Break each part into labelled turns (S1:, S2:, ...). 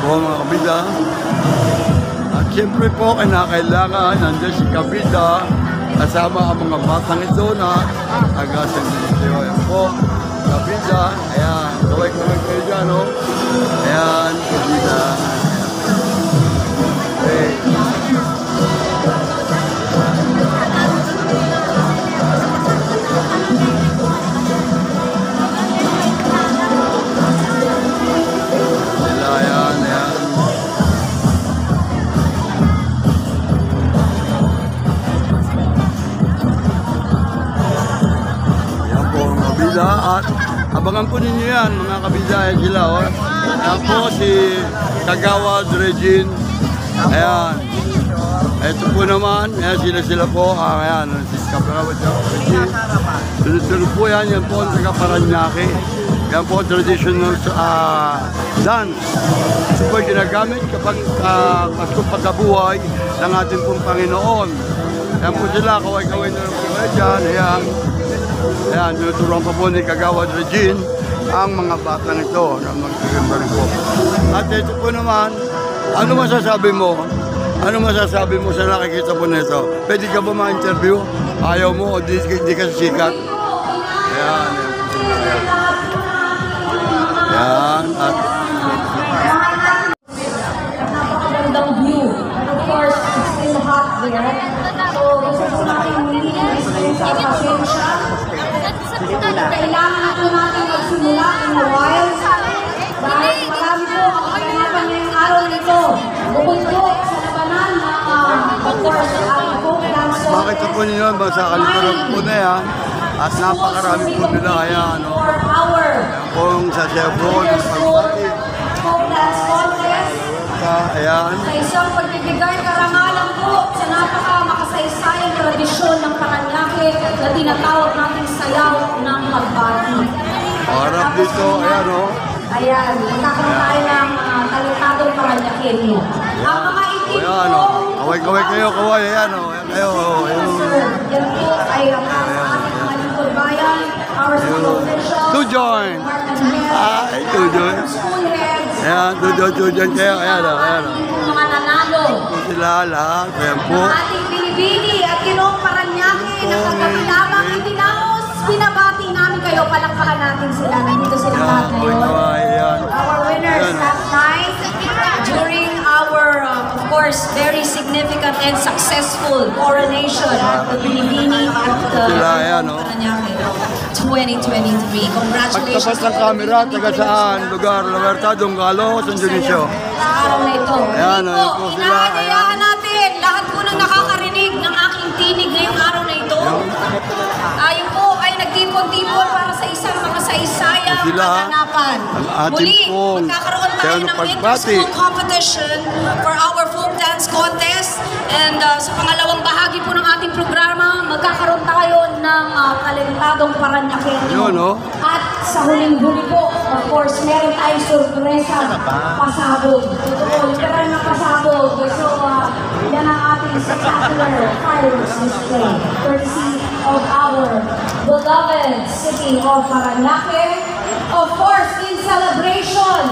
S1: po mga kabida. At siyempre po, kailangan nandiyan si kabida kasama ang mga batang ito na taga-San Benito. Ayan po, kabida. Ayan, kaway-kaway kayo dyan, no? Ayan, kabida. Okay. At abangan po ninyo yan mga kabida, sila ayan po si Kagawad Regine, ayan, ito po naman, ayan sila po, ayan si Kagawad Regine, sunod po yan po ang taga Paranaque, yan po traditional dance, ito po ginagamit kapag Paskong Pagkabuhay ng ating pong Panginoon. Ayan po sila, kaway-kaway na lang po kayo dyan, ayan. Ayan, tinuturuan pa po ni Kagawad Regine ang mga batang ito na magkaganda rin po. At ito po naman, ano masasabi mo? Ano masasabi mo sa nakikita po nito? Pwede ka ba ma-interview? Ayaw mo o di ka sikat? Ayan, ayan. At
S2: napakagandang view. Of course, it's still hot there. So, isa po natin muli sa pasensya. Kailangan po natin magsimula in a while. Dahil marami po ang kaganapan ngayong araw nito. Bukod po sa labanan na, of course, ang folk dance contest.
S1: makita po ninyo ba sa kalikuran po na yan? At napakarami po nila kaya ano. Ayan po yung sa Chevron, yung pagbati.
S2: Folk dance contest.
S1: Ayan.
S2: Sa isang pagbibigay karangalan po sa napaka-makasaysayang tradisyon ng Paranaque na tinatawag nating sayaw ng pagbati.
S1: Harap dito, ayan o.
S2: Ayan, magkakaroon tayo ng talentadong Paranaqueño. Ang mga itim po,
S1: Ayan o. Kaway-kaway kayo, kaway. Ayan o. Ayan kayo.
S2: yes sir, yan po ay ang ating mga lingkod bayan, our school officials,
S1: To join. Ay, to join.
S2: school heads,
S1: Ayan, to join kayo. Ayan o. Ayan o.
S2: mga nanalo.
S1: Po sila lahat. Ayan po.
S2: Ang ating Binibini at Ginoong Paranaque na kagabi lamang itinaos, binabati namin kayo, palakpakan natin sila. Nandito sila lahat
S1: Ayan,
S2: ngayon.
S1: kaway. Ayan.
S2: Our winners
S1: Ayan, o.
S2: last night during our, of course, very significant and successful coronation at the Binibini at the
S1: Sila, ayan, o.
S2: Paranaque 2023. Congratulations.
S1: Pagtapat ng camera, taga saan? Lugar, Laberta, Dungalo, San Dionisio.
S2: Sa araw na ito.
S1: Ayan,
S2: Hindi
S1: ayan
S2: po,
S1: po sila,
S2: inaanyayahan natin lahat po ng nakakarinig ng aking tinig ngayong araw na ito. Tayo po ay nagtipon-tipon para sa isang mga saysayang
S1: Sila,
S2: kaganapan.
S1: ang ating
S2: Muli,
S1: pong
S2: magkakaroon tayo
S1: sayaw ng
S2: ng
S1: pagbati.
S2: inter-school competition for our folk dance contest. And sa pangalawang bahagi po ng ating programa, magkakaroon tayo ng talentadong Paranaqueño.
S1: Yun, no?
S2: At sa huling-huli po, of course, meron tayong sorpresa, pasabog. Totoo, literal na pasabog. So, yan ang ating spectacular fireworks display, courtesy of our beloved city of Paranaque. Of course, in celebration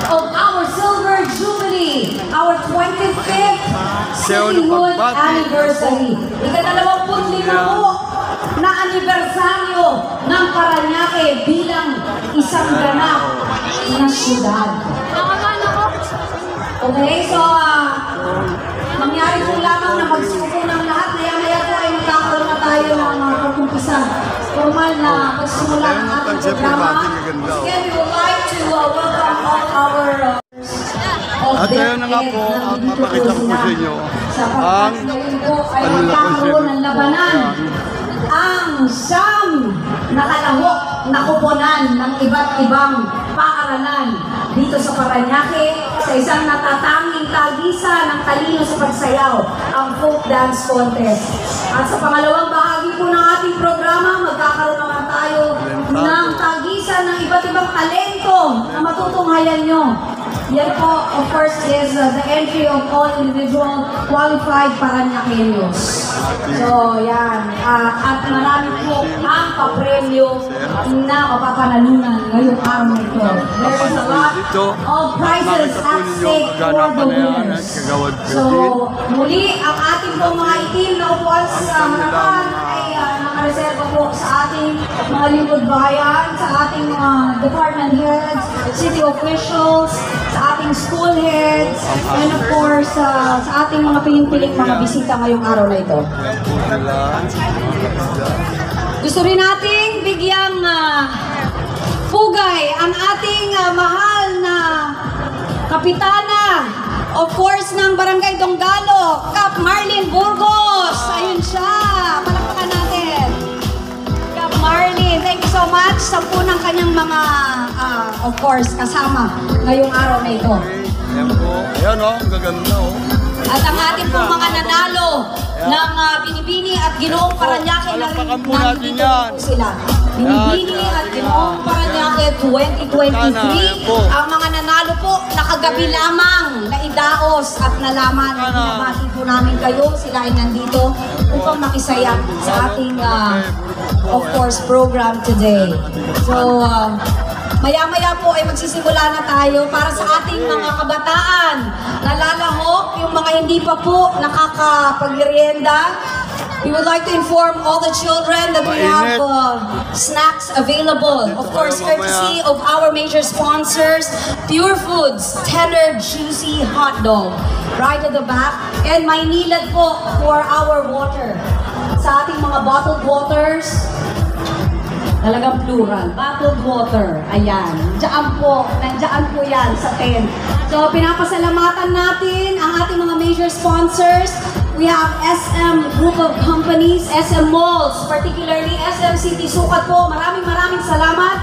S2: of our Silver Jubilee, our 25th cityhood anniversary. Ika-25 po na anibersaryo ng Paranaque bilang isang ganap na syudad. Okay, so mangyari po lamang na magsuko ng lahat. Maya-maya po ay magkakaroon na tayo ng pag-umpisa. Formal na magsimula ng ating programa. Again, we would like to welcome all our
S1: At ayun na nga po, ang papakita ko po sa inyo ang
S2: ay magkakaroon ng labanan. Ang siyam na kalahok na kuponan ng iba't ibang paaralan dito sa Paranaque sa isang natatanging tagisa ng talino sa pagsayaw, ang folk dance contest. At sa pangalawang bahagi po ng ating programa, magkakaroon naman tayo ng tagisa ng iba't ibang talento na matutunghayan nyo yan po, of course, is the entry of all individual qualified Parañaqueños. So, yan. At marami po ang papremyo na mapapanalunan ngayong araw na ito. There is a lot of prizes at stake for the winners. So, muli, ang ating pong mga itim na upuan sa harapan ay nakareserva po sa ating mga lingkod bayan, sa ating mga department heads, city officials, sa ating school heads, and of course, sa ating mga piling-piling mga bisita ngayong araw na ito. Gusto rin nating bigyang pugay ang ating mahal na kapitana, of course, ng Barangay Donggalo, Kap Marlene Burgos. Ayun siya. Palakpakan natin. Kap Marlene, thank you so much sa po ng kanyang mga, of course, kasama ngayong araw na ito.
S1: Ayan o, ang gaganda o.
S2: At ang ating pong mga nanalo ng Binibini at Ginoong Parañaque na rin nandito po sila. Binibini at Ginoong Parañaque 2023. Ang mga nanalo po, nakagabi lamang na idaos at nalaman. Binabati po namin kayo. Sila ay nandito upang makisaya sa ating, of course, program today. So, maya-maya po ay magsisimula na tayo para sa ating mga kabataan. Nalalahok yung mga hindi pa po nakakapagmerienda. We would like to inform all the children that we have snacks available. Of course, courtesy of our major sponsors, Pure Foods, tender, juicy hot dog. Right at the back. And may nilad po for our water. Sa ating mga bottled waters, talagang plural. Bottled water. Ayan. Diyan po. Nandiyan po yan sa tent. So, pinapasalamatan natin ang ating mga major sponsors. We have SM Group of Companies, SM Malls, particularly SM City Sukat po. Maraming salamat.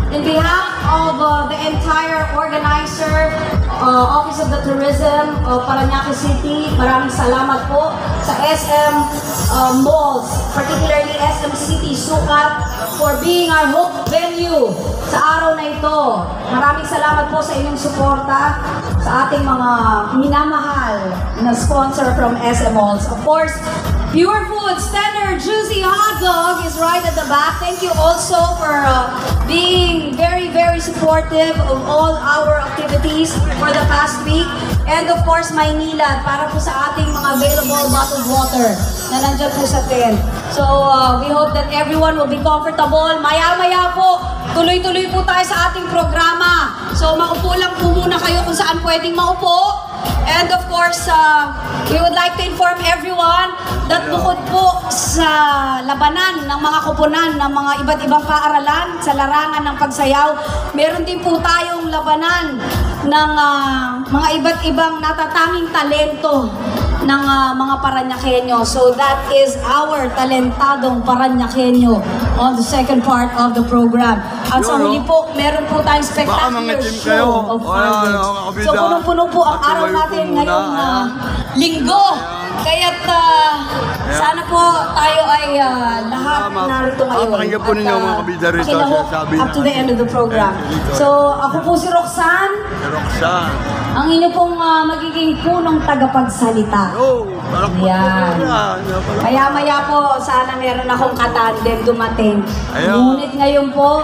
S2: In behalf of the entire organizer, Office of the Tourism of Parañaque City, maraming salamat po sa SM Malls, particularly SM City Sukat, for being our hope venue sa araw na ito. Maraming salamat po sa inyong suporta sa ating mga minamahal na sponsor from SM Malls. Of course, Pure Foods, tender, juicy hot dog is right at the back. Thank you also for being very supportive of all our activities for the past week. And of course, Maynila, para po sa ating mga available bottled water na nandyan po sa tent. So, we hope that everyone will be comfortable. Maya-maya po, tuloy-tuloy po tayo sa ating programa. So, maupo lang po muna kayo kung saan pwedeng maupo. And of course, we would like to inform everyone that bukod po sa labanan ng mga kupunan ng mga iba't ibang paaralan sa larangan ng pagsayaw, meron din po tayong labanan ng mga iba't ibang natatanging talento ng mga Parañaqueño. So that is our talentadong Parañaqueño on the second part of the program. At sa huli po, meron po tayong spectacular show of fireworks. So punong-puno po ang araw natin ngayong linggo. Kaya't sana po tayo ay lahat narito ngayon.
S1: Pakinggan po ninyo mga kabida rito.
S2: Up to the end of the program. So ako po si Roxanne. Ang inyo pong magiging punong tagapagsalita. Yan. Maya-maya po, sana meron akong katandem dumating. Ngunit ngayon po,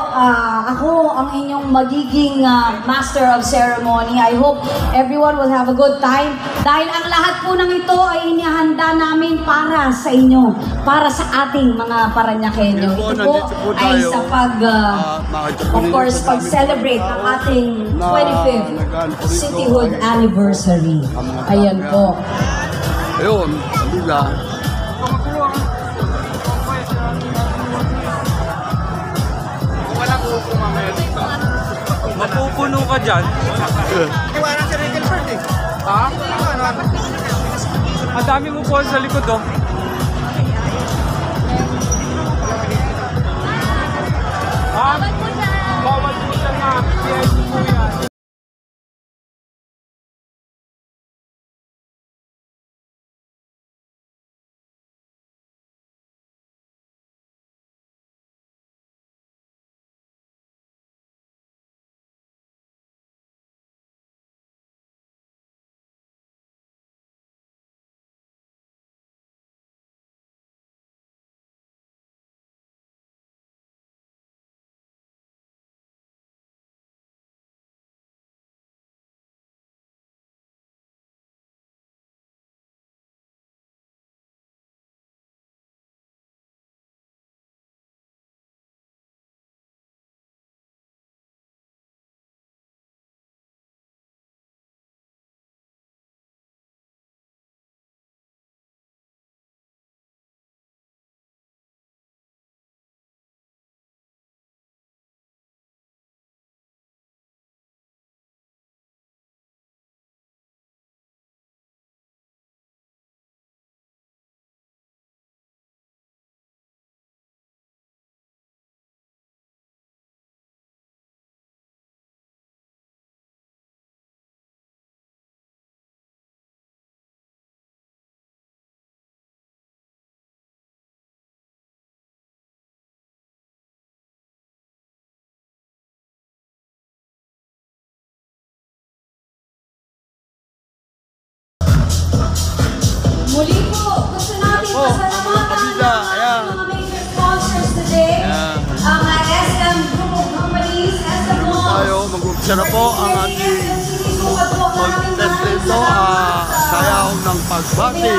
S2: ako ang inyong magiging master of ceremony. I hope everyone will have a good time. Dahil ang lahat po ng ito ay inihanda namin para sa inyo. Para sa ating mga Parañaqueño. Ito po ay sa of course, pag-celebrate ang ating 25th cityhood anniversary. Ayan po.
S1: Ayun, alila. Walang upo mamaya dito.
S3: Mapupuno ka dyan.
S4: Iwanan si Ricky Bird eh.
S3: Ha? Ang dami mo po sa likod oh. Bawal po dyan na. Yes, po yan.
S1: Siya na po ang ating contest dito, sayaw ng pagbati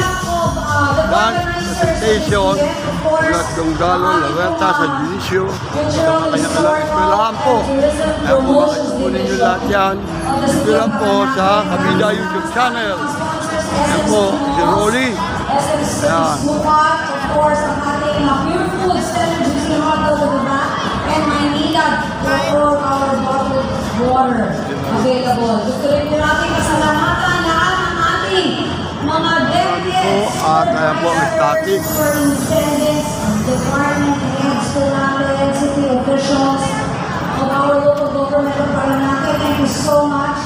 S1: dance presentation mula Donggalo, Laguerta, sa Judisyo, sa mga kanya-kalang eskwelahan po. Kaya po makikikunin nyo lahat yan. Dito lang po sa Kabida YouTube channel. Yan po, si Rolly. Ayan.
S2: Of course, ang ating pure foods, energy, model of the back, and Maynila for our bottled water available. Gusto rin po natin pasalamatan lahat ng ating mga delegates,
S1: At kaya po ang static.
S2: superintendents, department heads po natin, city officials, of our local government of Paranaque. Thank you so much.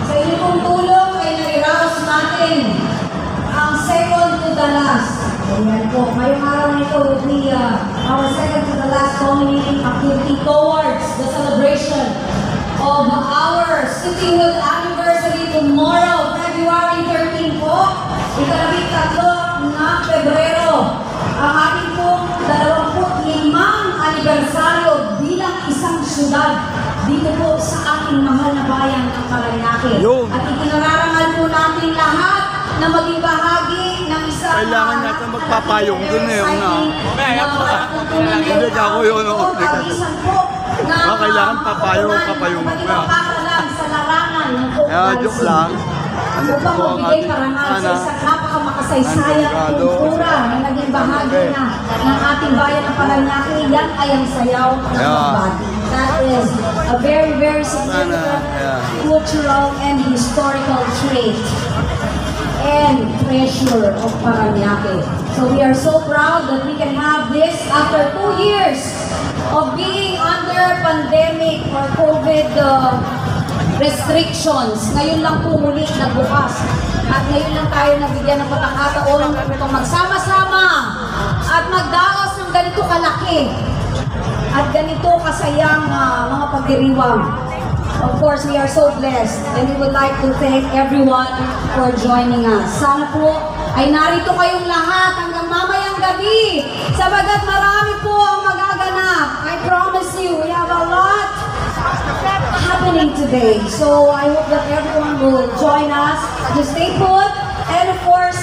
S2: Sa inyong pong tulong ay nai-rouse natin ang second to the last. Ayan po, ngayong araw na ito will be our second to the last culminating activity towards the celebration of our cityhood anniversary tomorrow, February 13 po. Ikalabing-tatlo ng Pebrero. Ang ating pong 25 anibersaryo bilang isang syudad dito po sa ating mahal na bayan ng Paranaque.
S1: Yun.
S2: At itinararangal po natin lahat na maging bahagi ng isang
S1: Kailangan natin magpapayong dun eh, una. Hindi ka ako yun, no? Kailangan papayong
S2: maging
S1: ka.
S2: mapakalan sa larangan ng
S1: Kaya joke lang. Ano
S2: upang
S1: po ang
S2: magbigay
S1: ating
S2: parangal sa
S1: ana?
S2: isang napakamakasaysayan
S1: Ang
S2: kultura na naging bahagi na ng ating bayan ng Paranaque. Yan ay ang sayaw ng
S1: Yeah.
S2: pagbati. That is a very, very significant
S1: Yeah.
S2: cultural and historical trait and treasure of Paranaque. So we are so proud that we can have this after 2 years of being under pandemic or COVID restrictions. Ngayon lang po muli nagbukas. At ngayon lang tayo nabigyan ng pagkakataon upang magsama-sama at magdaos ng ganito kalaki at ganito kasayang mga pagdiriwang. Of course, we are so blessed and we would like to thank everyone for joining us. Sana po ay narito kayong lahat hanggang mamayang gabi sabagat marami po ang magaganap. I promise you, we have a lot happening today. So I hope that everyone will join us to stay put. And of course,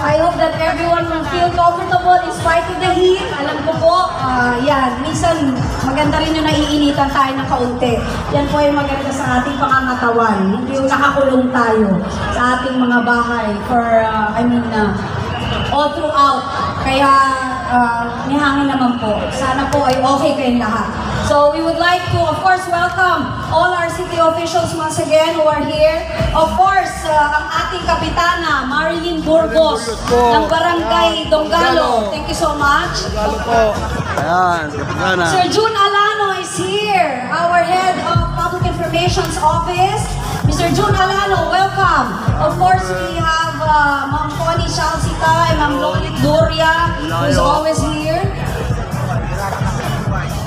S2: I hope that everyone will feel comfortable in spite of the heat. Alam ko po, yan, minsan maganda rin yung naiinitan tayo ng kaunti. Yan po ay maganda sa ating pangangatawan. Hindi yung nakakulong tayo sa ating mga bahay for, all throughout. Kaya may hangin naman po. Sana po ay okay kayong lahat. So we would like to, of course, welcome all our city officials once again who are here. Of course, ang ating kapitana, Marilyn Burgos, ng Barangay Donggalo. Thank you so much.
S1: Lalo po. Ayan, kapitana.
S2: Sir June Alano is here, our head of Public Information's Office. Mr. June Alano, welcome. Of course, we have Ma'am Connie Chalcita and Ma'am Lolit Doria, who is always here.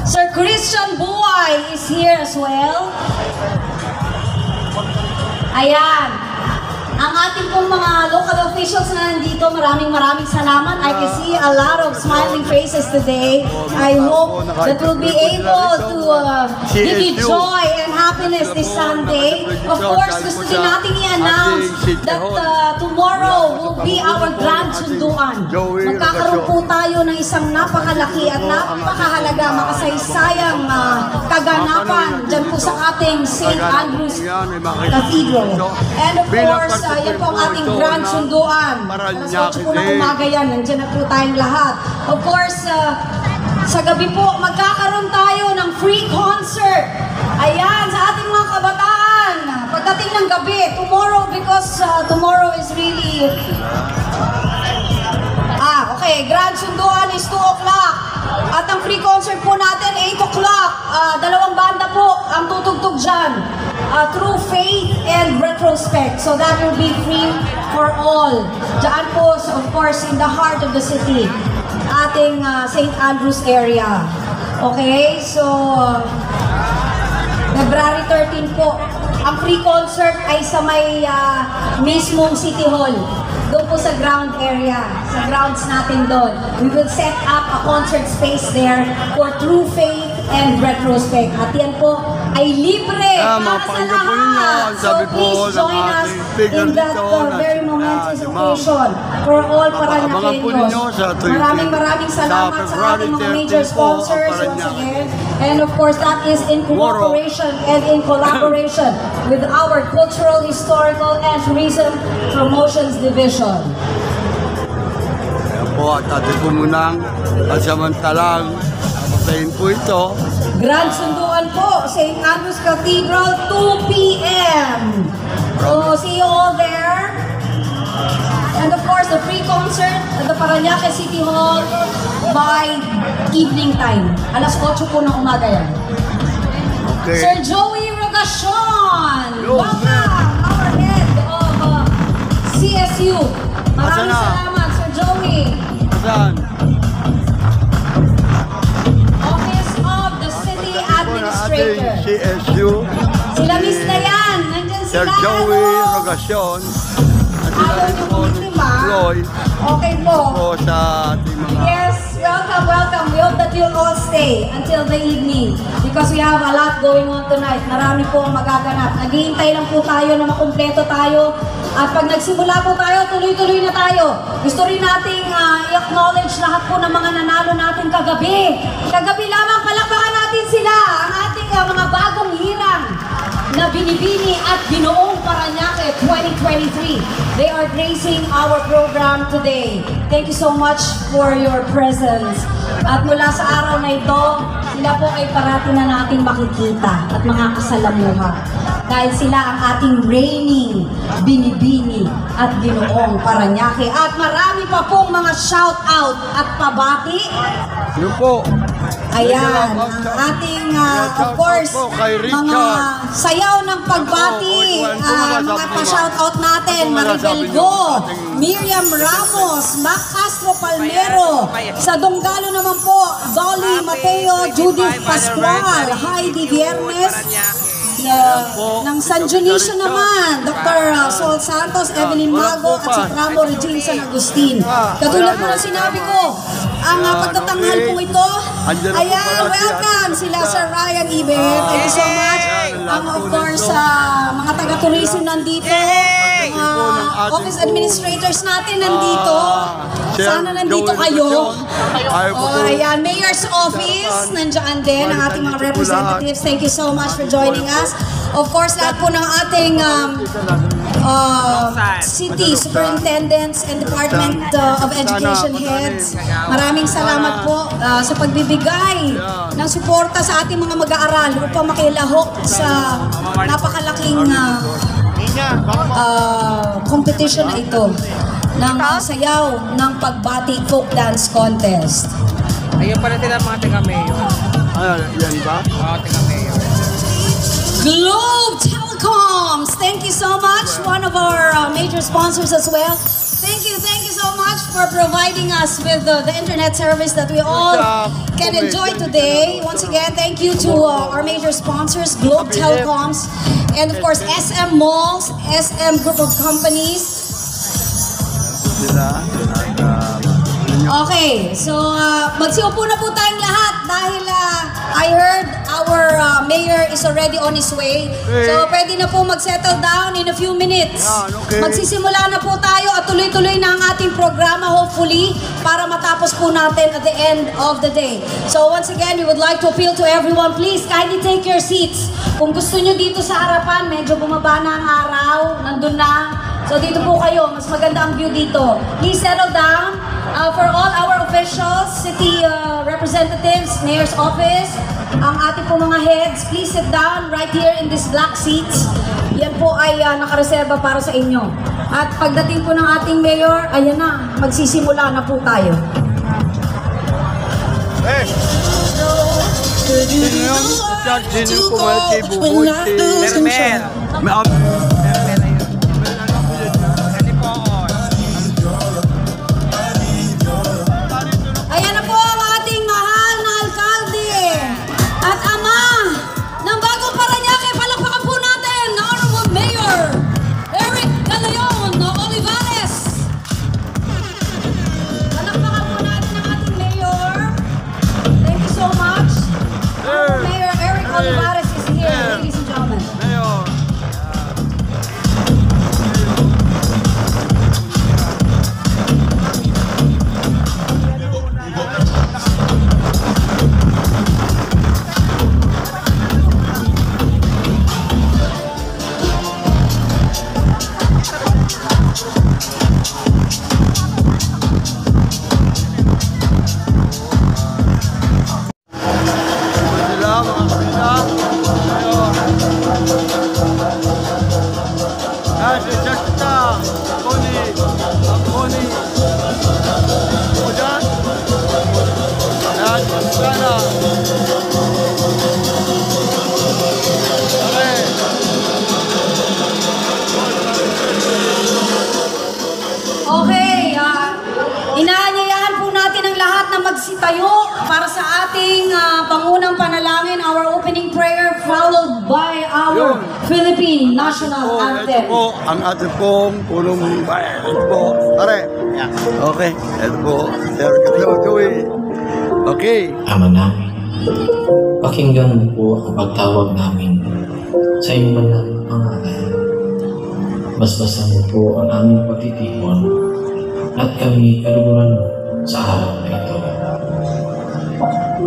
S2: Sir Christian Buay is here as well. Ayan. Ang ating pong mga local officials na nandito, maraming salamat. I can see a lot of smiling faces today. I hope that we'll be able to give you joy and happiness this Sunday. Of course, gusto din natin i-announce that tomorrow will be our grand sunduan. Magkakaroon po tayo ng isang napakalaki at napakahalaga makasaysayang kaganapan dyan po sa ating St. Andrew's Cathedral. And of course, yan po ang ating grand sunduan. Alas 8 po ng umaga yan, nandiyan na po tayong lahat. Of course, sa gabi po, magkakaroon tayo ng free concert. Ayan, sa ating mga kabataan. Pagdating ng gabi, tomorrow, because tomorrow is really... okay, grand sunduan is 2 o'clock. At ang free concert po natin, 8 o'clock. Dalawang banda po ang tutugtog dyan. True Faith and Retrospect. So that will be free for all. Diyan po, of course, in the heart of the city. Ating St. Andrews area. Okay, so February 13 po. Ang free concert ay sa may mismong City Hall. Doon po sa ground area, sa grounds natin doon. We will set up a concert space there for True Faith and Retrospect. At yan po ay libre para sa
S1: mapakinggan po ninyo
S2: lahat.
S1: ang
S2: So
S1: sabi po
S2: please
S1: ng
S2: join us
S1: ating speaker
S2: in that
S1: dito na
S2: very
S1: si-
S2: momentous
S1: si Ma'am.
S2: occasion for all
S1: Abangan po ninyo
S2: Parañaqueños.
S1: sa 20
S2: Maraming salamat
S1: sa
S2: sa
S1: February
S2: ating mga
S1: 13
S2: major
S1: po,
S2: sponsors once
S1: Parañaque.
S2: again. And of course, that is in cooperation and in collaboration with our Cultural, Historical, and Tourism Promotions Division.
S1: Ayan po, at atin po munang at samantalang patayin po ito.
S2: Grand Sunduan po, St. Andrew's Cathedral, 2 p.m. So, see you all there. And of course, the free concert at the Parañaque City Hall by evening time. Alas 8 po ng umaga yan.
S1: Okay.
S2: Sir Joey Rogacion!
S1: Yo,
S2: Welcome! Our head of CSU. Maraming
S1: Asa na?
S2: salamat, Sir Joey.
S1: Saan?
S2: Office of the City
S1: Po na ating
S2: Administrator.
S1: CSU.
S2: Sila Miss Dayan, nandyan
S1: Sir
S2: sila.
S1: Joey
S2: Hello.
S1: Rogacion. At sila
S2: Ayaw
S1: rin
S2: niyo
S1: po
S2: bumitiba?
S1: Floyd
S2: Okay po.
S1: po sa ating mga
S2: Yes, welcome, welcome. We hope that you'll all stay until the evening because we have a lot going on tonight. Marami po ang magaganap. Naghihintay lang po tayo na makumpleto tayo. At pag nagsimula po tayo, tuloy-tuloy na tayo. Gusto rin nating i-acknowledge lahat po ng mga nanalo natin kagabi. Kagabi lamang, palakpakan natin sila. Ang ating mga bagong hirang na Binibini at Binoong Parañaque 2023. They are gracing our program today. Thank you so much for your presence. At mula sa araw na ito, sila po ay parati na nating makikita at makakasalamuha. Dahil sila ang ating reigning Binibini at Binoong Parañaque. At marami pa pong mga shout-out at pabati.
S1: Yun po.
S2: Ayan, ang ating, of course, mga sayaw ng pagbati, mga pa-shoutout natin, Maribel Go, Miriam Ramos, Mac Castro Palmero, sa Donggalo naman po, Dolly Mateo, Judith Pascual, Heidi Viernes, ng San Dionisio naman, Dr. Sol Santos, Evelyn Mago, at si Tramo Regine San Agustin. Katulad po ng sinabi ko, ang pagtatanghal po ito, ayan, welcome sila Sir Ryan Iber. Thank you so much. Of course, mga taga-tourism nandito, mga office administrators natin nandito. Sana nandito kayo. Ayan, Mayor's Office, nandiyan din ang ating mga representatives. Thank you so much for joining us. Of course, lahat po ng ating city superintendents and Department of Education heads. Maraming salamat po sa pagbibigay ng suporta sa ating mga mag-aaral upang makilahok sa napakalaking competition na ito ng sayaw ng pagbati folk dance contest.
S4: Ayun pala sila mga taga-mayo.
S1: Yan ba?
S4: Mga taga-mayo.
S2: Globe Telecoms, thank you so much. One of our major sponsors as well. Thank you so much for providing us with the internet service that we all can enjoy today. Once again, thank you to our major sponsors, Globe Telecoms, and of course SM Malls, SM Group of Companies. Okay, so magsiupo na po tayong lahat dahil I heard our mayor is already on his way. So pwede na po mag-settle down in a few minutes.
S1: Okay.
S2: Magsisimula na po tayo at tuloy-tuloy na ang ating programa hopefully para matapos po natin at the end of the day. So once again, we would like to appeal to everyone, please kindly take your seats. Kung gusto nyo dito sa harapan, medyo bumaba na ang araw, nandun na. So dito po kayo, mas maganda ang view dito. Please settle down. For all our officials, city representatives, mayor's office, ang ating po mga heads, please sit down right here in these black seats. Yan po ay nakareserba para sa inyo. At pagdating po ng ating mayor, ayan na, magsisimula na po tayo.
S1: Sino yung sino yung pumalit kay Buboy?
S4: Mermel. Mermel ayun. Kasi po ako.
S2: Ayan na po ang ating mahal na alkalde at ama ng bagong Parañaque. Palakpakan po natin na Honorable Mayor Eric Galeon Olivares. Palakpakan po natin ang ating mayor. Thank you so much. Mayor Eric Olivares is here. tayo para sa ating pangunang panalangin, our opening prayer followed by our
S1: Yun.
S2: Philippine National
S1: Ito
S2: Anthem.
S1: po, ang ating pong punong bayan. Ito po, pare. Okay, ito po. Sir, kasi okay.
S5: Ama namin, pakinggan mo po ang pagtawag namin sa iyong banal na pangalan. Basbasan mo po ang aming pagtitipon at kami kaluguran mo sa araw na ito.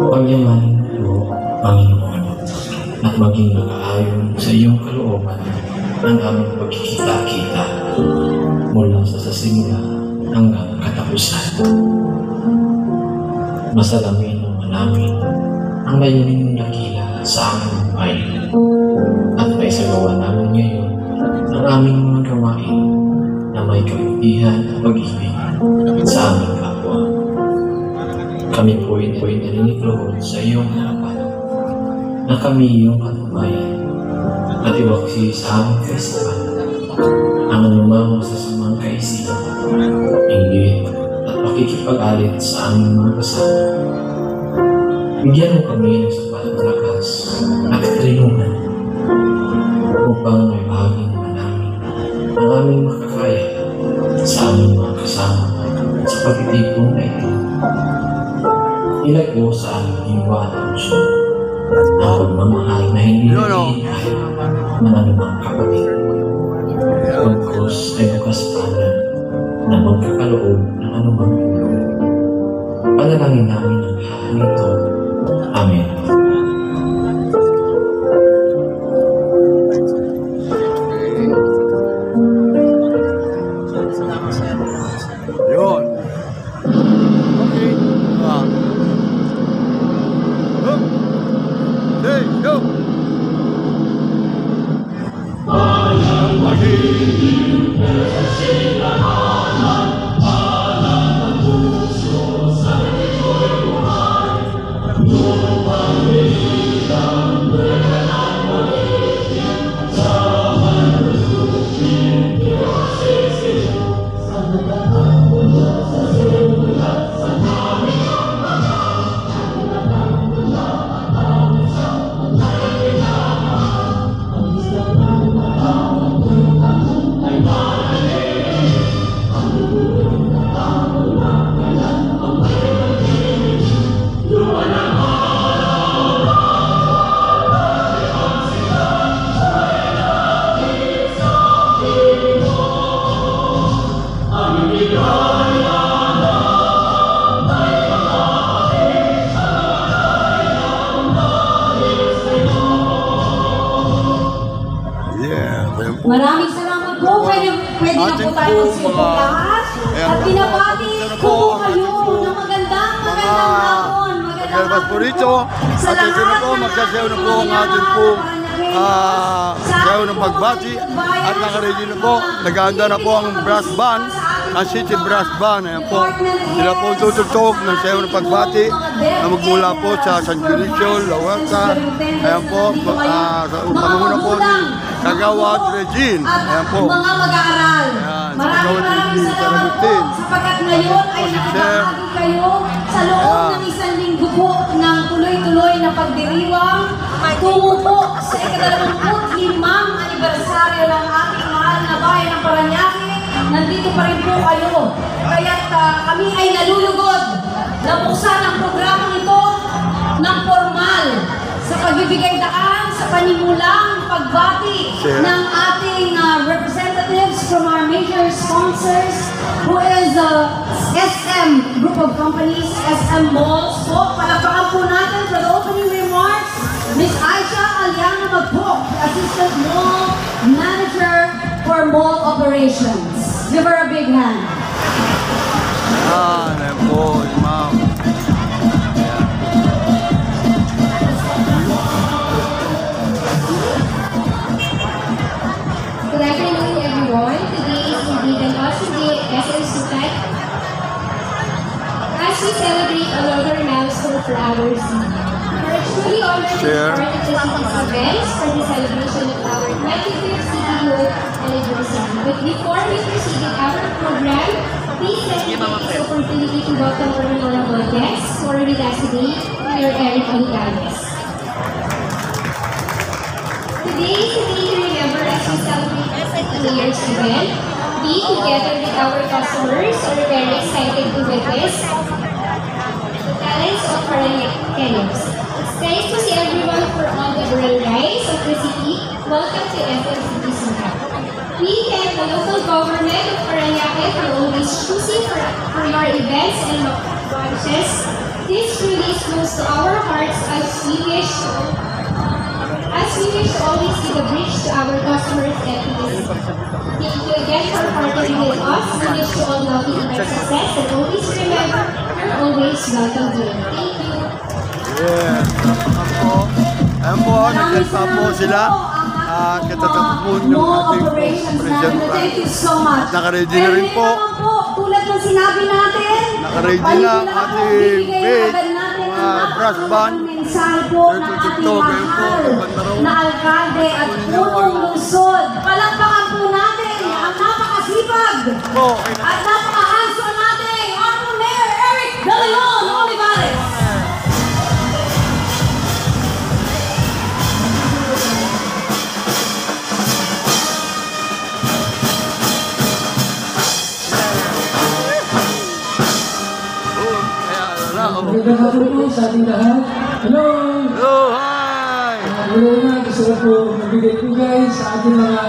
S5: Pagyamanin mo po, Panginoon, at maging nakaayon sa iyong kalooban ang aming pagkikita-kita mula sa simula hanggang katapusan. Masalamin naman namin ang layunin ng dakila sa aming buhay at maisagawa namin ngayon ang aming mga gawain na may kabutihan at pag-ibig sa aming kapwa. Kami po'y naninikloon sa iyong harapan na kami iyong katubayan at iwaksi sa aming festival ang anumang masasamang kaisipan, inggit at pakikipag-alit sa aming mga kasama. Bigyan mo kami ng sapat na lakas at katalinuhan upang may bahagi naman namin ang aming makakaya sa aming mga kasama sa pagtitipon na ito. Ilagpo sa aming diwa at puso ang pagmamahal na hindi nahihinay ng anumang kapatid. Pagkos ay bukas pana na magkakaloob ng anumang tulong. Panalangin namin ang lahat nito. Amen.
S1: Yun. Okay. Hey, go! Yeah, ayun po.
S2: Maraming salamat po. Pwede na po
S1: Atin
S2: tayo
S1: po,
S2: magsipo
S1: mga-
S2: lahat.
S1: Ayan
S2: At
S1: po,
S2: pinabati
S1: atin
S2: ko
S1: po,
S2: po
S1: atin
S2: kayo
S1: po.
S2: na magandang hapon. Magandang
S1: Labas po rito.
S2: Sa
S1: At ito na
S2: lahat
S1: po,
S2: ng
S1: magsasayaw na
S2: ating
S1: po ang
S2: mga
S1: atin po
S2: Paranaque. Sa
S1: sayaw
S2: ating
S1: ng
S2: po
S1: pagbati.
S2: mga bayan,
S1: At nakaready na
S2: sa
S1: po.
S2: ating
S1: Nagahanda na po ang brass band. Ang City Brass Band. Ayan po. Sila po tutugtog ng sayaw ng pagbati na magmula po sa San Dionisio, La Huerta. Ayan po. Sa pamumuno po ni Kagawad Regine.
S2: At
S1: Ayan po.
S2: mga mag-aaral.
S1: Ayan, sa
S2: Maraming
S1: Kagawad Regine,
S2: salamat po
S1: Salamutin.
S2: sapagkat ngayon ay
S1: po si
S2: nakabahagi kayo sa loob
S1: Ayan.
S2: ng isang linggo po ng tuloy-tuloy na pagdiriwang tungo po sa ika-25 anibersaryo ng ating mahal na bayan ng Paranaque. Nandito pa rin po kayo. Kaya't kami ay nalulugod na buksan ang programang ito ng formal sa pagbibigay daan sa panimulang pagbati
S1: Sure.
S2: ng ating representatives from our major sponsors who is SM Group of Companies, SM Malls po. Palakpakan po natin for the opening remarks, Ms. Aisha Aliana Magpok, Assistant Mall Manager for Mall Operations. Give her a big hand.
S1: Ayan po, ma'am.
S6: Good afternoon, everyone. Today is indeed an awesome day at SM Sukat as we celebrate another milestone for our city. We're truly honored to be
S1: Share.
S6: part of the city's events for the celebration of our 25th cityhood anniversary. But before we proceed with our program, Please let me take this opportunity to welcome our honorable guests who are with us today, Mayor Eric Olivares. Today is a day to remember as we celebrate the Mayor's event. We, together with our customers, are very excited to witness the talents of Parañaqueños. It's nice to see everyone for all the rural rides of the city. Welcome to FMCT Singapore. We thank the local government of Parañaque for always choosing for your events and launches. This really is close to our hearts as we wish to always be the bridge to our customers and to this. Thank you again for partnering with us. We wish you all lovely event success and always remember, you're always welcome here. Thank you.
S1: Yeah. Ayan po, nagkanta po sila. Katatapos po ng ating president.
S2: Thank you so much.
S1: Nakaready na rin po.
S2: Tulad ng sinabi natin,
S1: Nakaready na ang ating bait, mga brass band.
S2: mensahe po ng ating mahal na alkalde at punong lungsod. Palakpakan po natin ang napakasipag at napaka-handsome natin, Honorable Mayor Eric De Leon Olivares.
S7: Magandang hapon po sa ating lahat. Hello!
S1: Hello, hi!
S7: Una, gusto ko po magbigay po guys sa ating mga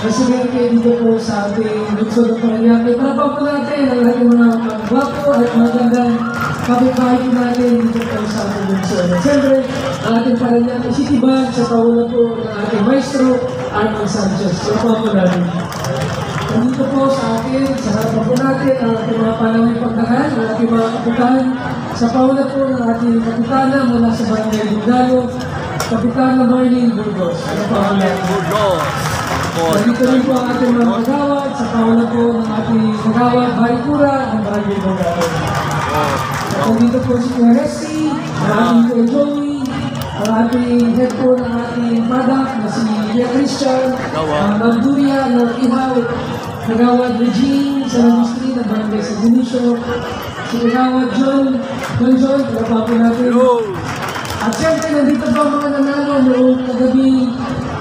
S7: residente dito po sa ating lungsod ng Parañaque. Para po natin ang lahat ng mga gwapo at magandang kapitbahay po natin dito po sa ating lungsod. At siyempre, ang ating Parañaque City Band sa pauna po ng ating maestro, Arman Sanchez. So po natin. Nandito po sa atin, sa harapan po natin, ang ating mga panawin pagdahan, ang ating mga kapitan, sa pauna po ng ating kapitana mula sa Barangay Bundalo, Kapitana Marlene Burgos. Ano pa ang
S1: Burgos.
S7: nandito rin po ang ating mga magawad, sa pauna po ng ating magawad, Barikura, ng Barangay Bundalo. At nandito po si Kuya Resty, ang ating Kuya Joey, ang ating head po ng ating padak na si Kuya Christian, ang Magduria ng Ihaw, Kagawad Regine sa Street ng Barangay San Dionisio, si Kagawad John, pala po natin. At siyempre, nandito po ang mga nanalo noong kagabi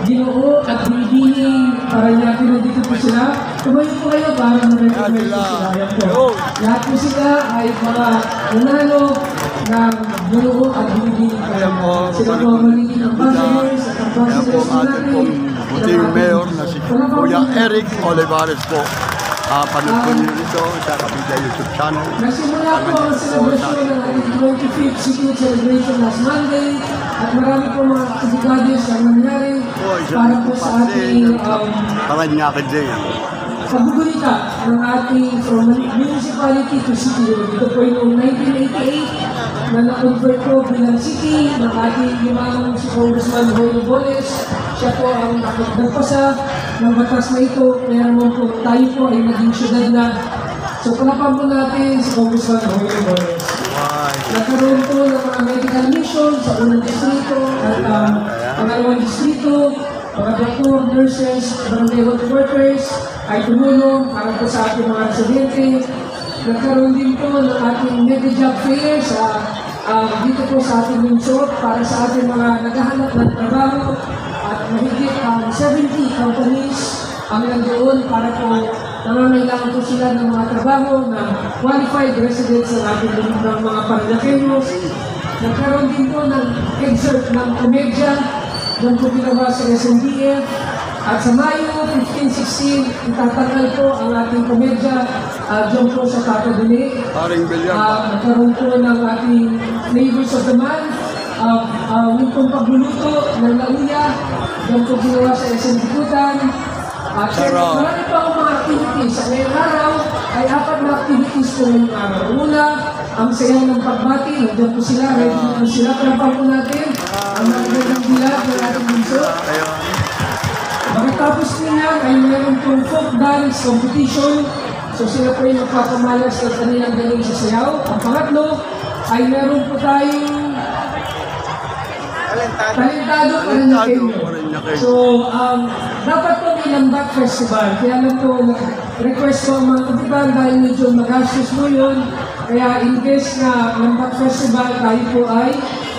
S7: Ginoo at Binibining Parañaque, nandito po sila. Tumayo po kayo para ma-recognize po sila. Yan po. Lahat po sila ay mga nanalo ng Ginoo at Binibining Parañaque. Sila po ang magiging ambassadors at ambassadors po natin.
S1: Buting mayor na si Kuya Eric Olivares po. Panood po niyo ito sa Kabida YouTube channel.
S7: Nagsimula po ang celebration ng ating 25th City Celebration last Monday at marami po mga aktibidades ang nangyari para po sa ating
S1: Parañaque Day.
S7: pagbubunika ng ating from municipality to city. Ito po yung 1988 na na-convert po bilang city ng ating limang si Congressman Roy Boles. Siya po ang nagpasa ng batas na ito. Kaya naman po tayo po ay naging syudad na. So palapan po natin si Congressman Roy Boles. Nagkaroon po ng mga medical mission sa unang distrito at pangalawang distrito, mga doktor, nurses, barangay health workers ay tumulong para po sa ating mga residente. Nagkaroon din po ng ating mega job fair sa dito po sa ating lungsod para sa ating mga naghahanap ng trabaho at mahigit 70 companies ang nandoon para po nangangailangan po sila ng mga trabaho na qualified residents ng ating ng mga Parañaqueños. Nagkaroon din po ng excerpt ng komedya doon po ginawa sa SNDF. At sa Mayo 15-16, itatanggal po ang ating komedya doon po sa Tatadune. Nagkaroon po ng ating Flavors of the Month, yung pong pagluluto ng lauya, doon po ginawa sa SND Kutan. At marami pa akong mga activities. Sa ngayong araw ay 4 na activities po ngayong araw. Una, ang sayang ng pagbati. Nandiyan po sila, ready po sila. Palapan po natin ang magandang bilag ng ating bunso. Pagkatapos niya ay meron pong folk dance competition. So sila po yung magpapamalas ng kanilang galing sa sayaw. Ang pangatlo ay meron po tayong talentado Parañaqueño. So dapat po may Lambat Festival. Kaya lang po, request ko ang mga katiban dahil medyo magastos mo yun. Kaya in case na Lambat Festival, tayo po ay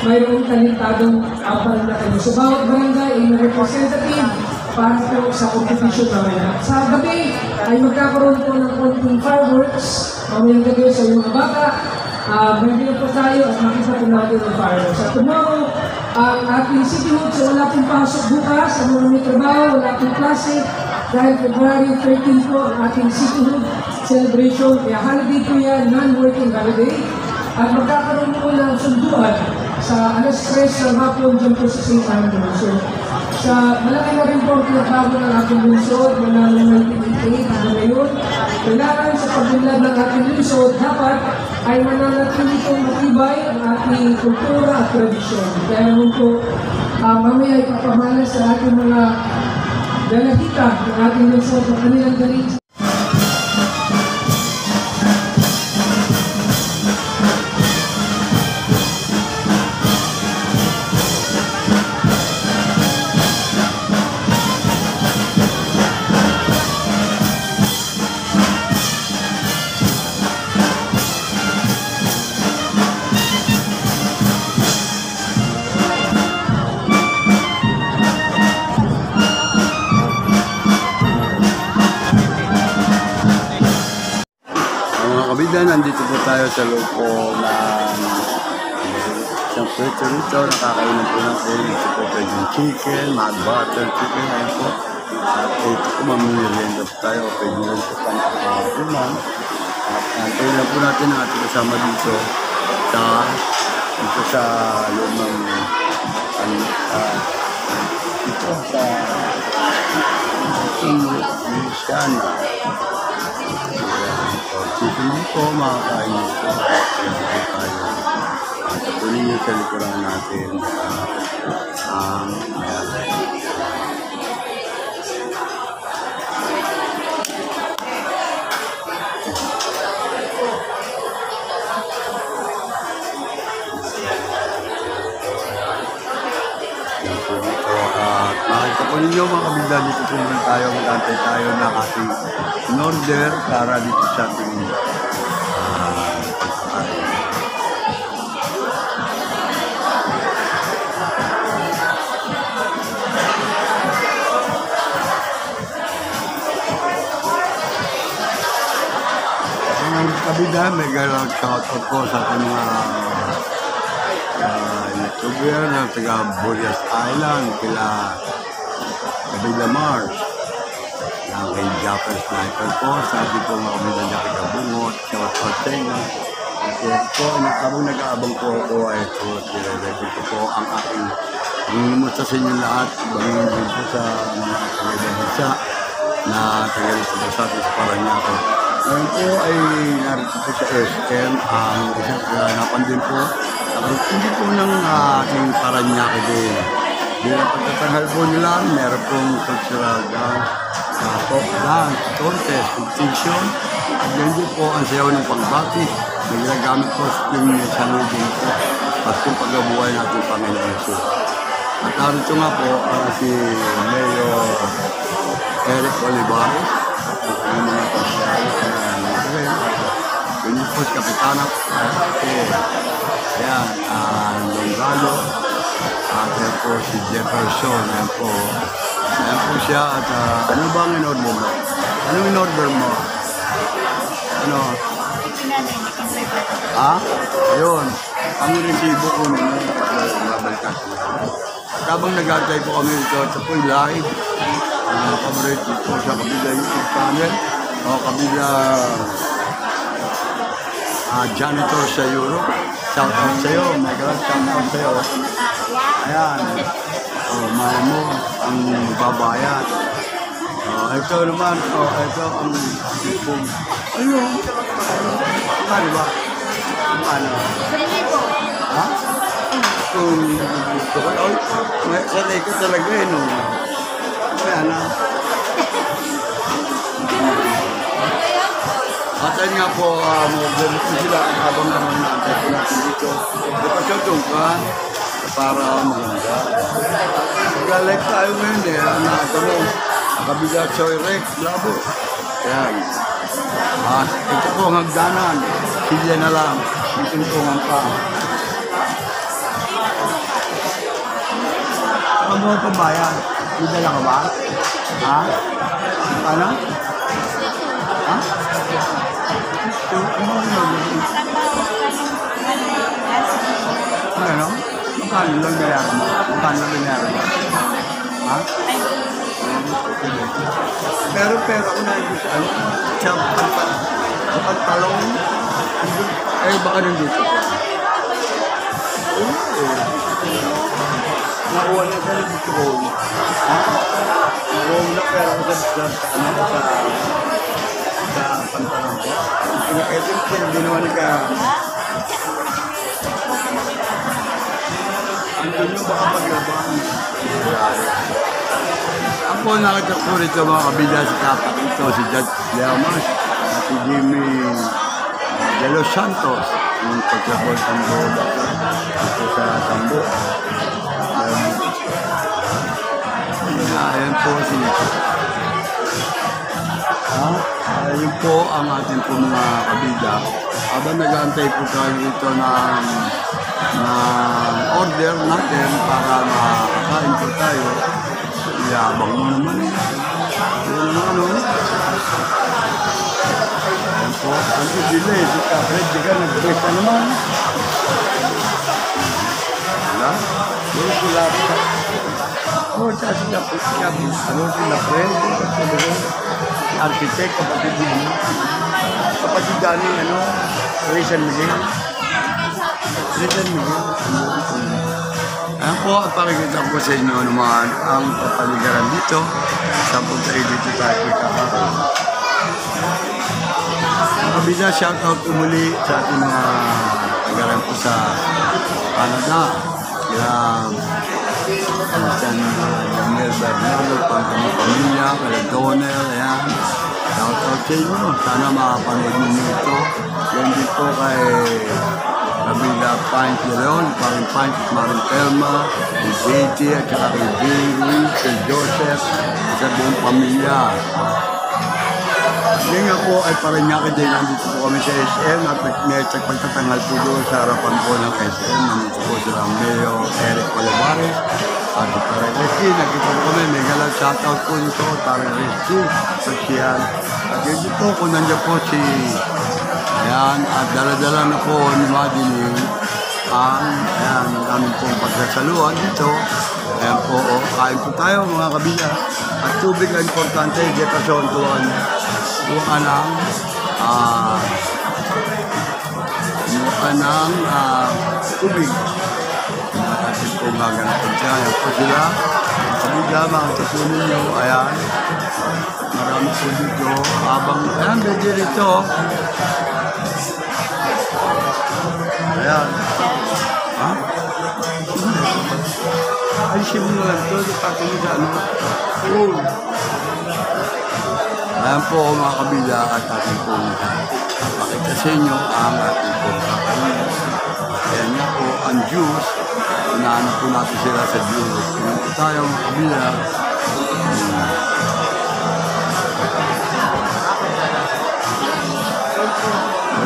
S7: mayroong talentadong kapal na kayo. So bawat barangay ay may representative para po sa competition mamaya. Sa gabi ay magkakaroon po ng konting fireworks. Mamayang gabi sa mga bata. Bigyan po tayo at makita po natin ang fireworks. At tomorrow, ang ating City Hall, so wala pong pasok bukas, ang mga may trabaho, wala pong klase. Dahil February 13 po ang ating City Hall celebration. Kaya holiday po yan, non-working holiday. At magkakaroon po ng sunduan sa alas 3 ng hapon dyan po sa St. Andrew. So, malaki na rin po ang pinagbago ng ating lungsod mula ng 1988 hanggang ngayon. Kailangan sa pagdunlad ng ating lungsod, dapat ay mananatili pong matibay ang ating kultura at tradisyon. Kaya naman po, mamaya ay papamalas sa ating mga dalagita ng ating lungsod ng kanilang galing.
S1: Kabida, nandito po tayo sa loob po ng isang pwesto rito. Nakakainan po natin. Ito po pwedeng chicken, mga butter chicken. Ayan po. At ito po mamimerienda po tayo. Pwede rin po pang-uman. At antayin lang po natin ang ating kasama dito sa loob ng dito sa Louisiana. Chicken po, makakain po. Tayo. At tuloy nyo sa likuran natin ang mayroon. Makita po ninyo mga kabigla, dito po muna tayo, mag-antay tayo ng ating in-order para dito sa ating kabigla, may galang shoutout po sa ating mga YouTuber na taga Burias Island, kila Kabila Mars, na kay Japper Sniper po, sabi po mga kabila niya kay Kabungot, shoutout sa inyo. Kasi po, habang nag-aabang po ako ay po, nire-ready ko po ang aking nangimusta sa inyo lahat, bangin din po sa mga tagaibang bansa na taga-rito po sa atin sa Paranaque. Ngayon po ay narito po sa SM, ang isang kaganapan din po. Hindi po ng ating Paranaque din. Bilang pagtatanghal po nila, meron pong cultural dance, folk dance, contest, competition. At yan din po ang sayaw ng pagbati. May ginagamit po yung salubing po. At kung pagkabuhay natin Panginoon Jesus. At narito nga po si Mayor Eric Olivares. Ang mga pagkakas na nagawin. Yun po si Kapitana. Ayan, Longalo. At yan po si Jefferson. Ayan po siya. At ano ba ang in-order mo? Ano in-order mo? Ano? Ayun. Ang resibo ko ninyo. Mabalikat ko. At habang nag-atay po kami dito sa po live. Kabarit dito sa kabila YouTube channel. O kabila janitor sa Europe. Shout out sa'yo. My God, shout out sa'yo. Ayan. Mahal mo ang babayan. Ito naman. Ito ang YouTube. Ayun. Ano ba? Ano? Ha? Kung gusto ko. Sanay ko talaga eh. No? Kaya na. At ayun nga po, mag-ganit sila habang naman natin po natin dito. Ipasyontong ka para maganda. Mag-like tayo ngayon eh. Ano mo? Kabila Choy Rex, Labo. Ayan. Ito po ang hagdanan. Silya na lang. Ituntungan pa. Ano mo pa ba yan? May dala ka ba? Ha? Ano? Ha? Ano? Magkano lang bayaran mo? Magkano lang bayaran mo? Ha? Pero ako na yung ano? Siya, pantalong. Baka nandito. Nakuha na sa dito ko. Nakuha na pero ako sa pantalong ko. Ito yung ginawa ni ka. Ang tunyo baka paglabang. Ako nakita ko rito mga kabila si Kapak ito, si Judge Leomas at si Jimmy De Los Santos yung pagkabol Tambo ito sa Tambo. Ayan po si ayun po ang ating po mga kabila. Habang nag-aantay po tayo dito ng order natin para makakain po tayo. Yabang mo naman eh. Ayan ano. Ayan po. Ang delay. Si Fred, di ka nag-break na naman. Wala. Doon sila. Tsaka sila po siya. Ano sila Fred? Architect, kapatid niya. Kapatid Dani, Rizal Miguel. Ayan po, at pakikita ko sa inyo naman ang papaligaran dito. Sa punta dito tayo kakakaroon. Kabila, shoutout po muli sa ating mga paligaran po sa Canada. San Daniel Bernardo, pang pamilya, kala Donner, ayan. Shoutout sa inyo. Sana makapanood ninyo ito. Yan din po kay Kabila Pines Leon, Paring Pines, Maring Telma, kay JT, at saka kay Jerry, kay Joseph, sa buong pamilya. Ngayon nga po ay Parañaque din, nandito po kami sa SM at may pagtatangal po doon sa harapan po ng SM. Nandito po sila Mayor Eric Palabares at si Parang Reski. Nakita po kami, may galang shoutout po nito, Parang Reski, social. At yun dito po, nandiyan po si ayan, at dala-dala na po ni Madeline ang aming pong pagsasaluhan dito. Ayan po, kain po tayo mga kabila. At tubig ang importante, di pasyon tuwan ng tubig. Atin po maganapin siya. Ayan po sila. Kabila, mga kapunin nyo. Ayan. Marami po dito. Habang, ayan, medyo dito. Ayan. Ha? Ay, simulo lang ito. Ipatuloy sa ano. Ayan po mga kabila at ating po pakita sa inyo ang ating po kakainin. Ayan nga po ang juice. Inaano po natin sila sa juice. Ayan po tayo mga kabila.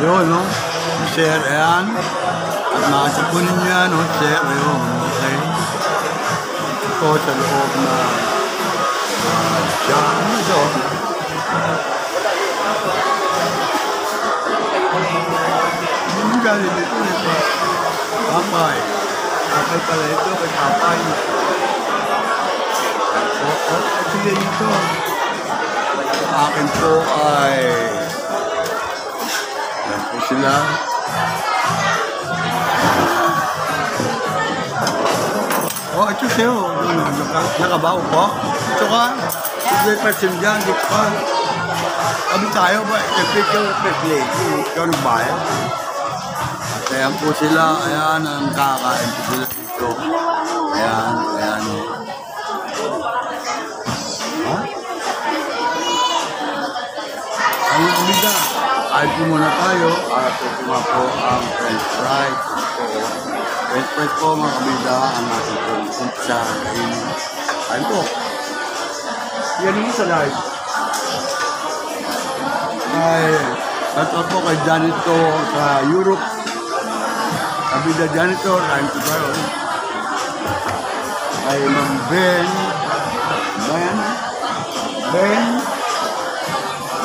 S1: Ayun, no? Share, ayan. At makasipunin nyo yan, no? Share, ayun. Okay. Ito sa loob na dyan. Ano ito? Hindi galing ito. Papay. Papay pala ito. Kay papay. Sige nito. Akin po ay yan po sila. Ito sa'yo. Nakabaw po. Ito ka. Ito yung person dyan. Dito ka. Kami tayo ba? Ikaw ikaw nagbayad. At ayan po sila. Ayan ang kakain po sila dito. Ayan. Ayan. Ha? Ano kumida? Kain po muna tayo. At ito nga po ang french fries. French fries po mga kabida. Ang ating po sa kainin. Kain po. Yan mo sa live. Ay, ito po kay Janito sa Europe. Kabida Janito, time to go. Ay, Ma'am Ben.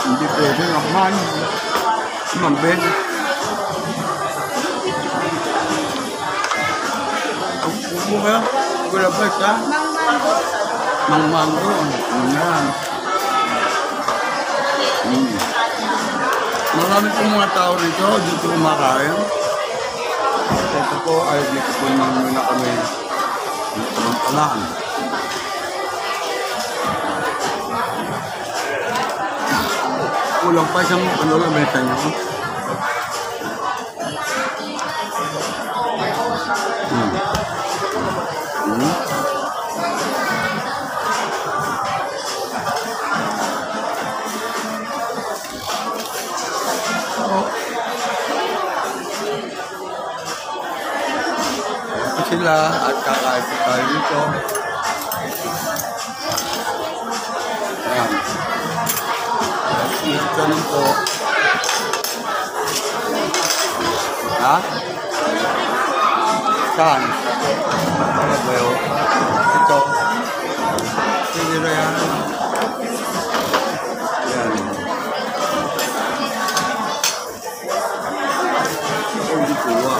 S1: Hindi pwede naman. Ma'am Ben. Upo ka? Gula pa ka? Mang Mango. Yan. Marami pong mga tao rito, dito kumakain. Ito po ay dito po namin na kami palaan. Kulang pa isang ano na benta niyo. Sila at kakain po tayo dito. Ayan. Ito naman po. Ha? Saan? Ano ba yun? Ito. Sige na yan. Ayan. Hindi kuha.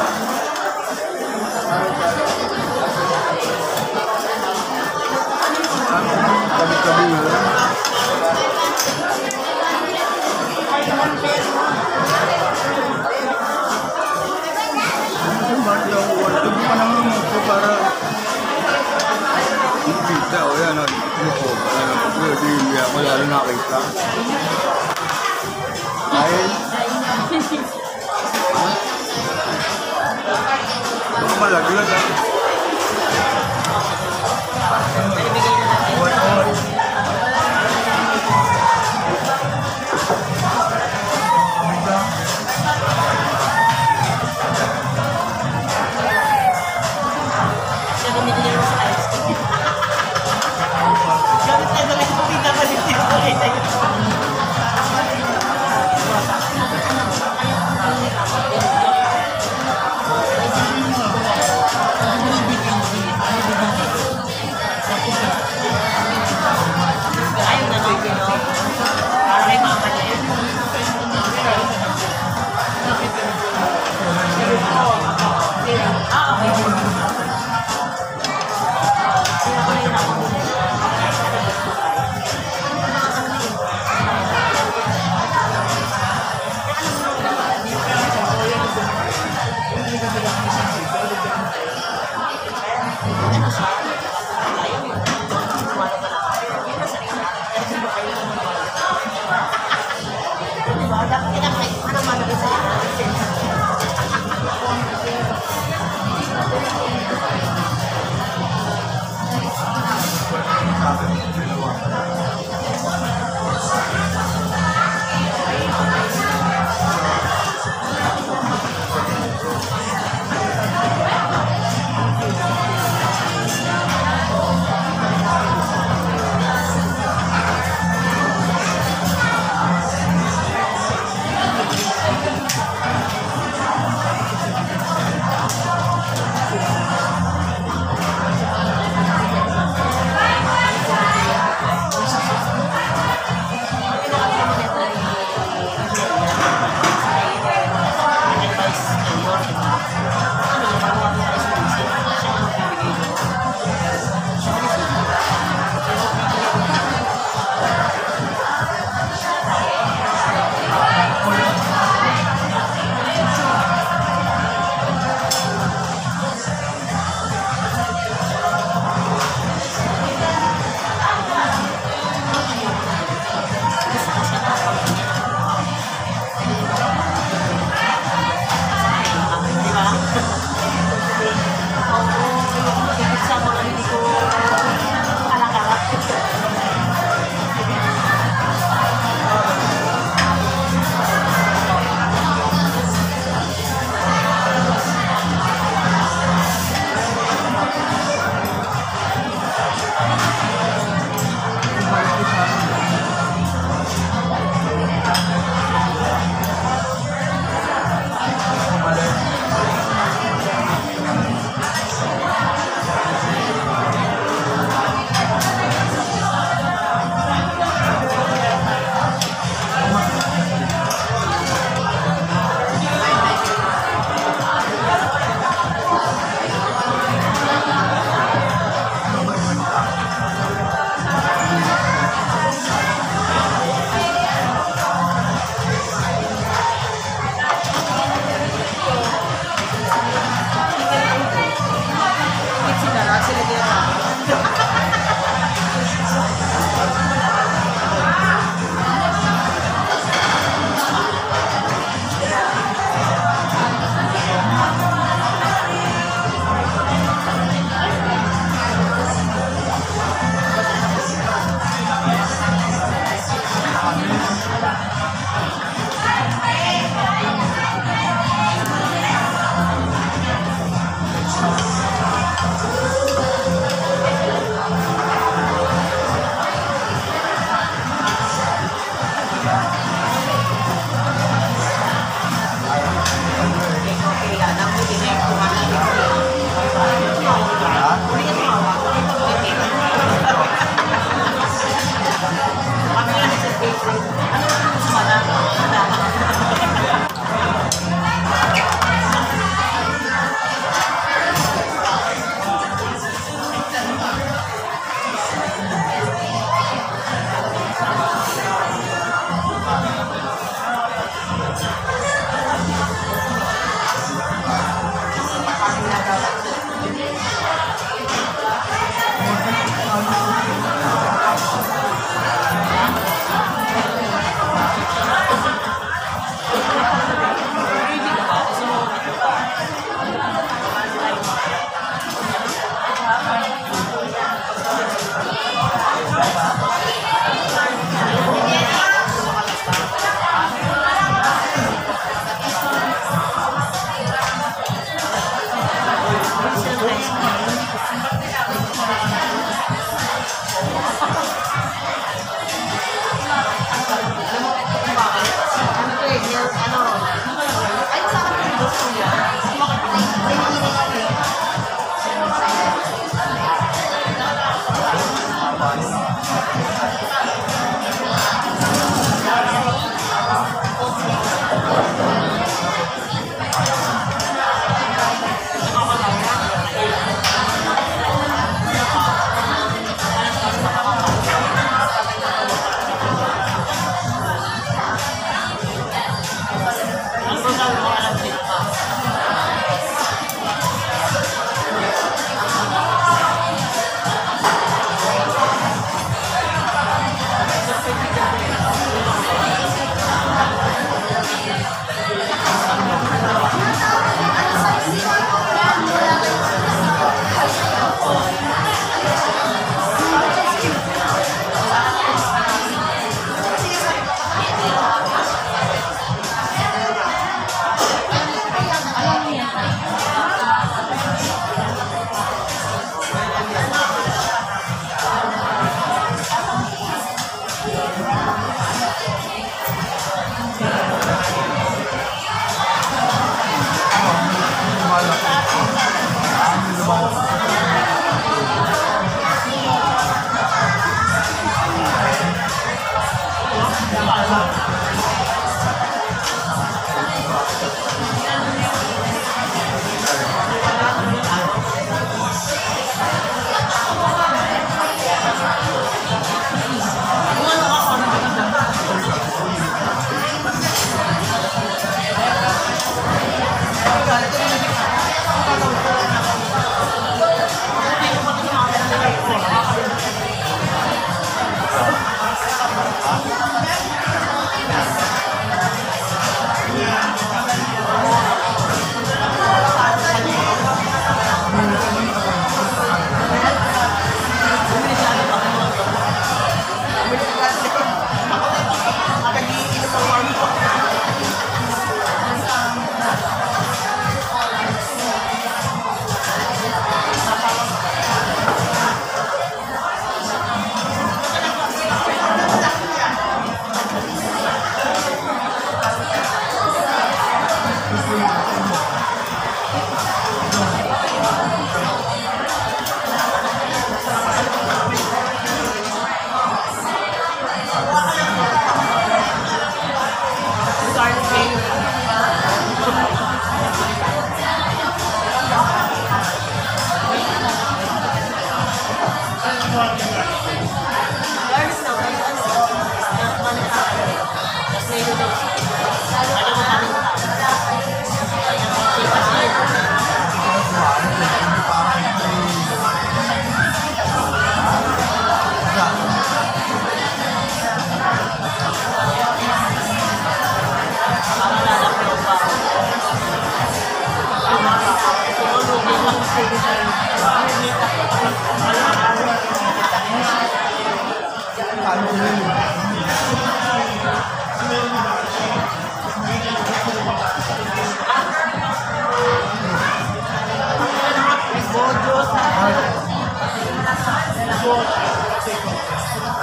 S1: Kami-kami na lang. Bakit ako wala? Ito pa naman ito para kita o yan. Hindi ako lalo nakita. Dahil baka malaglag ha.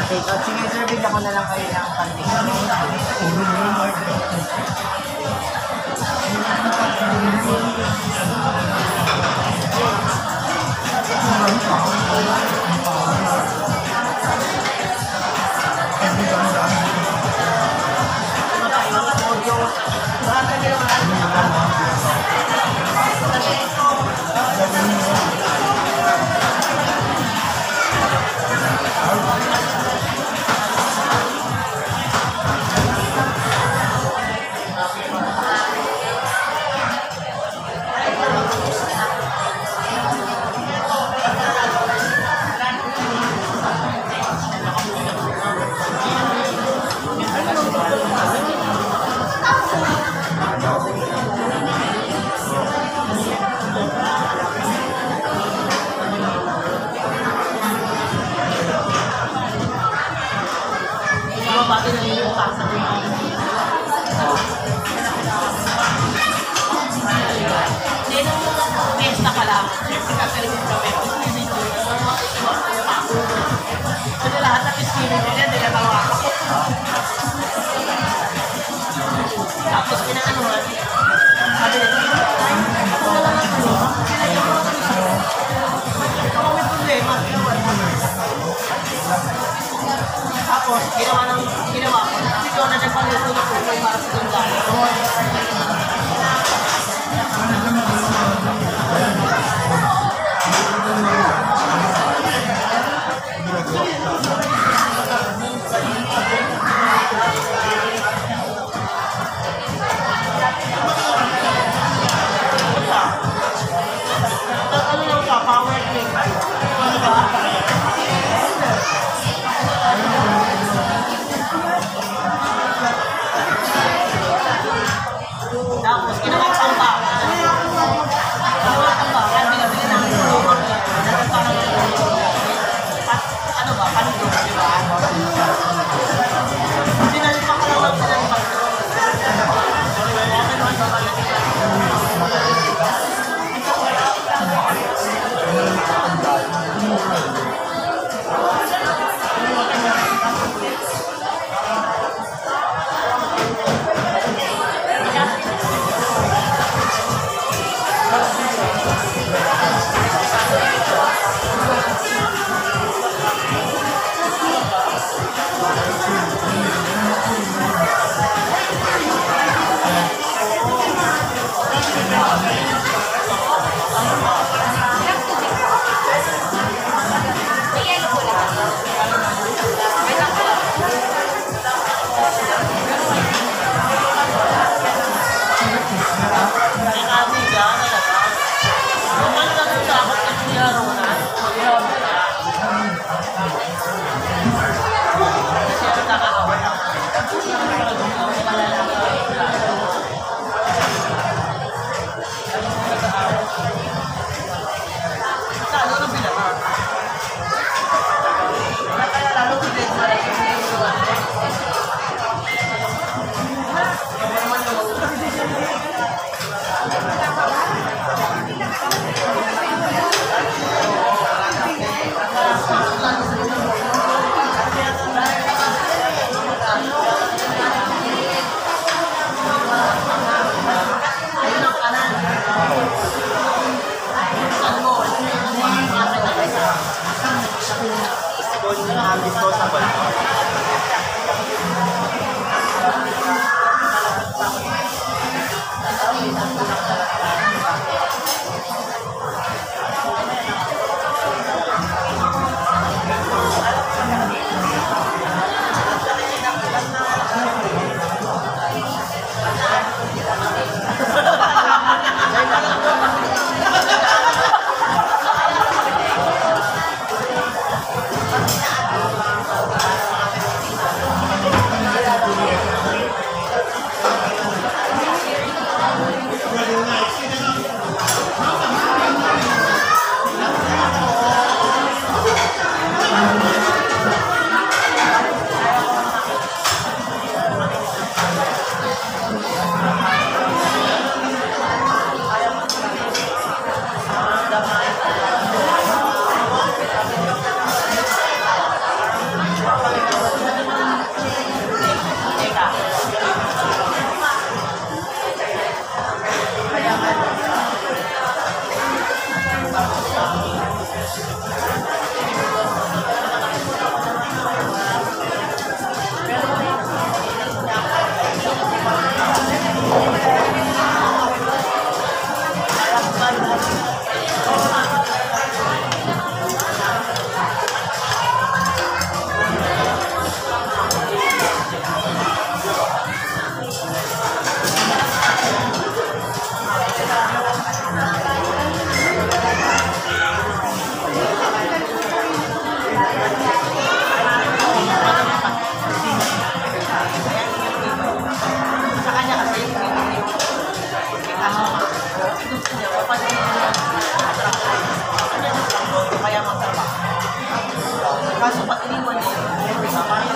S4: Okay, so sige sir, bigyan ko na lang kayo ng panting. gusto niya, kapatid niya, kaya magtrabaho. Kaso pag iniwan niya, parang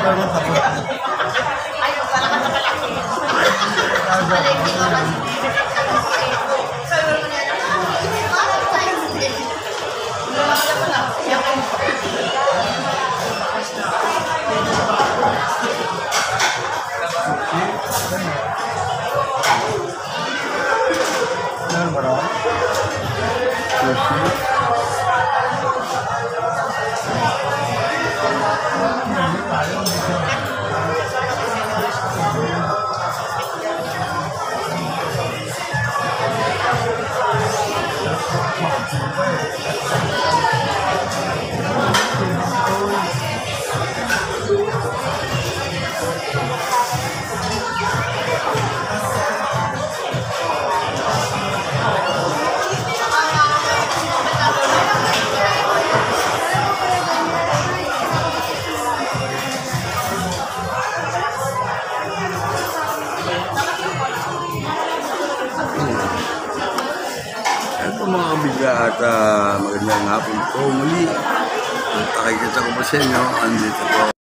S4: Ay, maglalakad na pala. Palengke nga ba?
S1: Ito mga kabigla at magandang hapon po muli. Nakikita ko po sa inyo, andito po